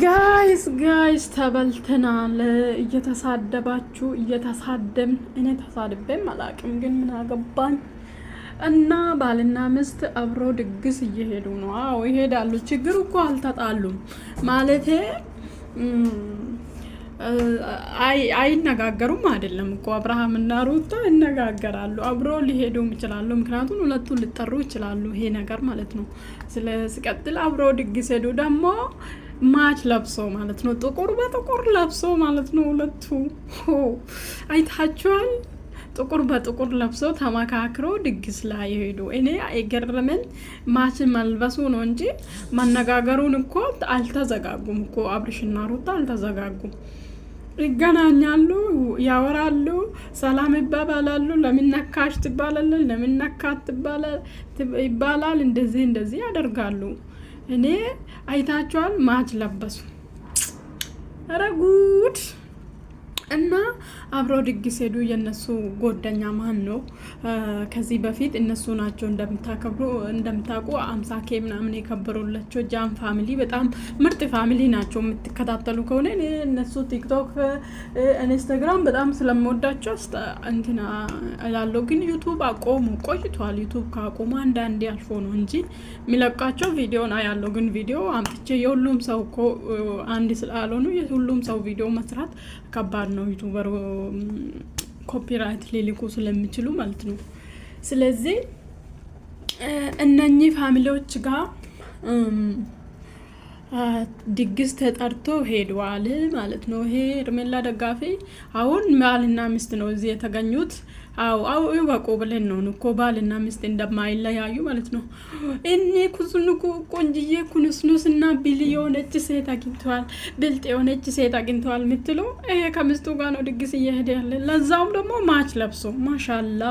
ጋይስ ተበልተናል። እየተሳደባችሁ እየተሳደብን እኔ ተሳድቤም አላቅም፣ ግን ምን አገባኝ። እና ባልና ሚስት አብሮ ድግስ እየሄዱ ነው። አዎ ይሄዳሉ። ችግሩ እኮ አልተጣሉም ማለቴ አይነጋገሩም አይደለም እኮ አብርሃም እና ሩታ ይነጋገራሉ፣ አብሮ ሊሄዱም ይችላሉ። ምክንያቱም ሁለቱን ሊጠሩ ይችላሉ። ይሄ ነገር ማለት ነው። ስለዚህ አብሮ ድግስ ሄዱ ደግሞ ማች ለብሶ ማለት ነው። ጥቁር በጥቁር ለብሶ ማለት ነው። ሁለቱ አይታችኋል። ጥቁር በጥቁር ለብሶ ተመካክሮ ድግስ ላይ ሄዱ። እኔ አይገርመኝ ማች መልበሱ ነው እንጂ መነጋገሩን እኮ አልተዘጋጉም እኮ አብርሽና ሩታ አልተዘጋጉም። ይገናኛሉ፣ ያወራሉ፣ ሰላም ይባባላሉ። ለምን ነካሽ ትባላለች፣ ለምን ነካት ይባላል። እንደዚህ ያደርጋሉ። እኔ አይታችኋል። ማች ለበሱ። ኧረ ጉድ! እና አብረው ድግስ ሄዱ። የነሱ ጎደኛ ማን ነው? ከዚህ በፊት እነሱ ናቸው እንደምታውቁ 50K ምናምን የከበሩላቸው ጃም ፋሚሊ በጣም ምርጥ ፋሚሊ ናቸው። የምትከታተሉ ከሆነ እነሱ ቲክቶክ፣ ኢንስታግራም በጣም ስለምወዳቸው እንትና እላለሁ። ግን ዩቱብ አቆሙ ቆይቷል። ዩቱብ ካቆሙ አንዳንዴ አልፎ ነው እንጂ የሚለቃቸው ቪዲዮን አያለው። ግን ቪዲዮ አምጥቼ የሁሉም ሰው እኮ አንድ ስላልሆኑ የሁሉም ሰው ቪዲዮ መስራት ከባድ ነው። ዩቱበር ኮፒራይት ሊልኩ ስለሚችሉ ማለት ነው። ስለዚህ እነኚህ ፋሚሊዎች ጋር ድግስ ተጠርቶ ሄደዋል ማለት ነው። ይሄ ሄርሜላ ደጋፊ አሁን ባልና ሚስት ነው እዚህ የተገኙት። አው ይወቁ ብለን ነው እኮ ባልና ሚስት እንደማይለያዩ ማለት ነው። እኔ ኩዝኑኩ ቆንጅዬ ኩንስኑስና ቢል የሆነች ሴት አግኝተዋል፣ ብልጥ የሆነች ሴት አግኝተዋል የምትሉ ይሄ ከሚስቱ ጋር ነው ድግስ እየሄደ ያለ። ለዛውም ደግሞ ማች ለብሶ ማሻላ።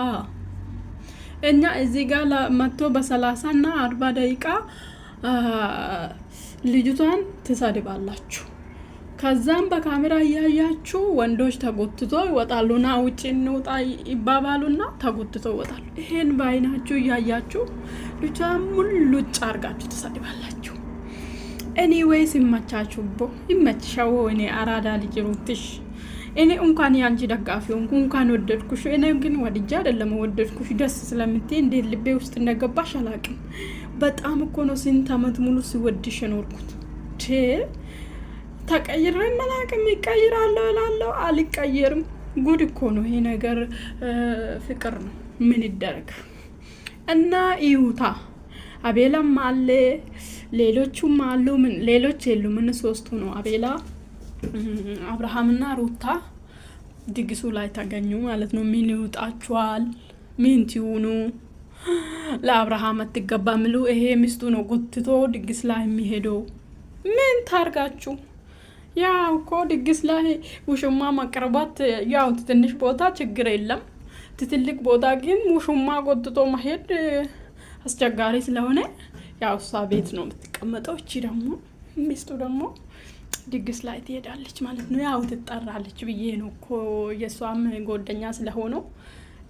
እኛ እዚህ ጋር መጥቶ በ30 እና 40 ደቂቃ ልጅቷን ትሳድባላችሁ። ከዛም በካሜራ እያያችሁ ወንዶች ተጎትቶ ይወጣሉና ውጭ እንውጣ ይባባሉና ተጎትቶ ይወጣሉ። ይሄን በአይናችሁ እያያችሁ ልጅቷን ሙሉጭ አርጋችሁ ትሳድባላችሁ። ኤኒዌይስ ይመቻችሁቦ፣ ይመችሻው። እኔ አራዳ ልጅ ሩትሽ፣ እኔ እንኳን ያንቺ ደጋፊ ሆንኩ፣ እንኳን ወደድኩሽ። እኔ ግን ወድጄ አይደለም ወደድኩሽ፣ ደስ ስለምትይ እንዴት ልቤ ውስጥ እንደገባሽ አላቅም። በጣም እኮ ነው ስንት አመት ሙሉ ሲወድሽ የኖርኩት። ተቀይሬ መላቅም ይቀይራለሁ እላለሁ፣ አልቀየርም። ጉድ እኮ ነው ይሄ ነገር። ፍቅር ነው፣ ምን ይደረግ። እና ይሁታ አቤላም አለ፣ ሌሎቹም አሉ። ምን ሌሎች የሉም። ምን ሶስቱ ነው፣ አቤላ፣ አብርሃምና ሩታ ድግሱ ላይ ተገኙ ማለት ነው። ምን ይውጣችኋል? ምን ትዩኑ? ለአብርሃም አትገባ ምሉ። ይሄ ሚስቱ ነው ጎትቶ ድግስ ላይ የሚሄደው። ምን ታርጋችሁ? ያው እኮ ድግስ ላይ ውሽማ ማቅረባት ያው ትንሽ ቦታ ችግር የለም። ትልቅ ቦታ ግን ውሽማ ጎትቶ መሄድ አስቸጋሪ ስለሆነ ያው እሷ ቤት ነው የምትቀመጠው። እቺ ደግሞ ሚስቱ ደግሞ ድግስ ላይ ትሄዳለች ማለት ነው። ያው ትጠራለች ብዬ ነው እኮ የሷም ጎደኛ ስለሆነው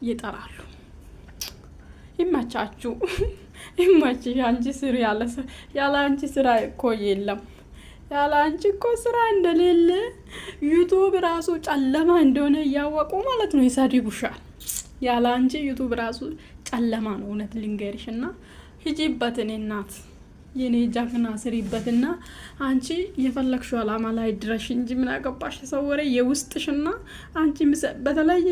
ይጠራሉ። ይመቻችሁ፣ ይመችሽ። አንቺ ስሪ ያለ አንቺ ስራ እኮ የለም። ያለ አንቺ እኮ ስራ እንደሌለ ዩቱብ ራሱ ጨለማ እንደሆነ እያወቁ ማለት ነው ይሰድቡሻል። ያለ አንቺ ዩቱብ ራሱ ጨለማ ነው። እውነት ልንገርሽ እና ሂጂበት። እኔ እናት የኔ ጃግና ስሪበትና አንቺ የፈለግሽው አላማ ላይ ድረሽ እንጂ ምን አገባሽ ሰው ወሬ የውስጥሽና አንቺ በተለይ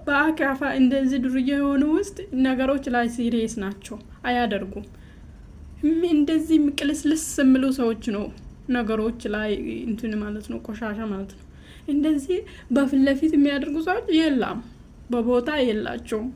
በአካፋ እንደዚህ ዱርዬ የሆኑ ውስጥ ነገሮች ላይ ሲሪየስ ናቸው፣ አያደርጉም። እንደዚህ ምቅልስልስ የሚሉ ሰዎች ነው ነገሮች ላይ እንትን ማለት ነው፣ ቆሻሻ ማለት ነው። እንደዚህ በፊት ለፊት የሚያደርጉ ሰዎች የለም፣ በቦታ የላቸውም።